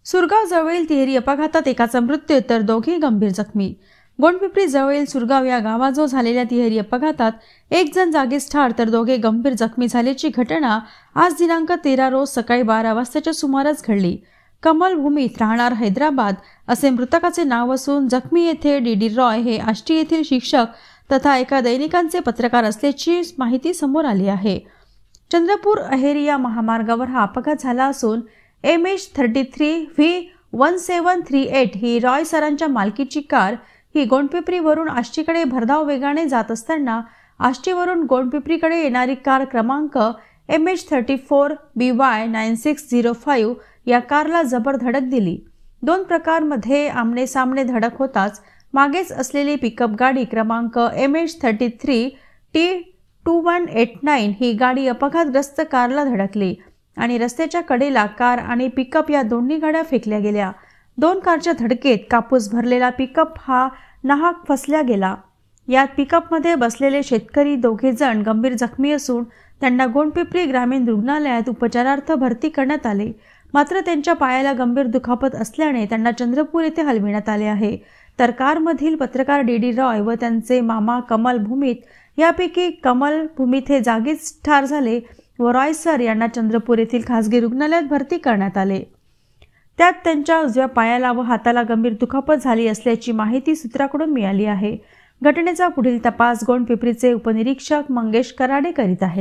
सुरगाव जवळील तिहेरी अपघातात एकाचा मृत्यू तर दोघे गंभीर जखमी। गोंडपिंपरी जवळील सुरगाव या गावाजवळ झालेल्या तिहेरी अपघातात एक जण जागीच ठार तर दोघे गंभीर जखमी झाल्याची घटना आज दिनांक 13 रोज सकाळी 12 वाजताच्या सुमारास घडली। कमल भूमीत राहणार हैदराबाद असे मृतकाचे नाव असून जखमी येथे डी रॉय हे आष्टी येथील शिक्षक तथा एका दैनिकांचे पत्रकार असल्याची माहिती समोर आली आहे। चंद्रपूर अहेरिया महामार्गावर हा अपघात झाला असून MH33V1738 ही रॉय सरांच्या मालकीची कार ही गोंडपिंपरीवरून आष्टीकडे भरधाव वेगाने जात असताना आष्टीवरून गोंडपिंपरीकडे येणारी कार क्रमांक MH34BY9605 या कारला जबर धडक दिली। दोन प्रकारमध्ये आमने सामने धडक होताच मागेच असलेली पिकअप गाडी क्रमांक MH33T2189 ही गाडी अपघातग्रस्त कारला धडकली आणि रस्त्याच्या कडेला कार आणि पिकअप या दोन्ही गाड्या फेकल्या गेल्या। दोन कारच्या धडकेत कापूस भरलेला पिकअप हा नाहक फसल्या गेला। यात पिकअपमध्ये बसलेले शेतकरी दोघे जण गंभीर जखमी असून त्यांना गोंडपिंपरी ग्रामीण रुग्णालयात उपचारार्थ भरती करण्यात आले। मात्र त्यांच्या पायाला गंभीर दुखापत असल्याने त्यांना चंद्रपूर येथे हलविण्यात आले आहे। तर कारमधील पत्रकार डी रॉय व त्यांचे मामा कमल भूमीत यापैकी कमल भूमीत हे जागीच ठार झाले व रॉय सर यांना चंद्रपूर येथील खासगी रुग्णालयात भरती करण्यात आले। त्यात त्यांच्या उजव्या पायाला व हाताला गंभीर दुखापत झाली असल्याची माहिती सूत्राकडून मिळाली आहे। घटनेचा पुढील तपास गोंडपिंपरीचे उपनिरीक्षक मंगेश कराडे करीत आहेत।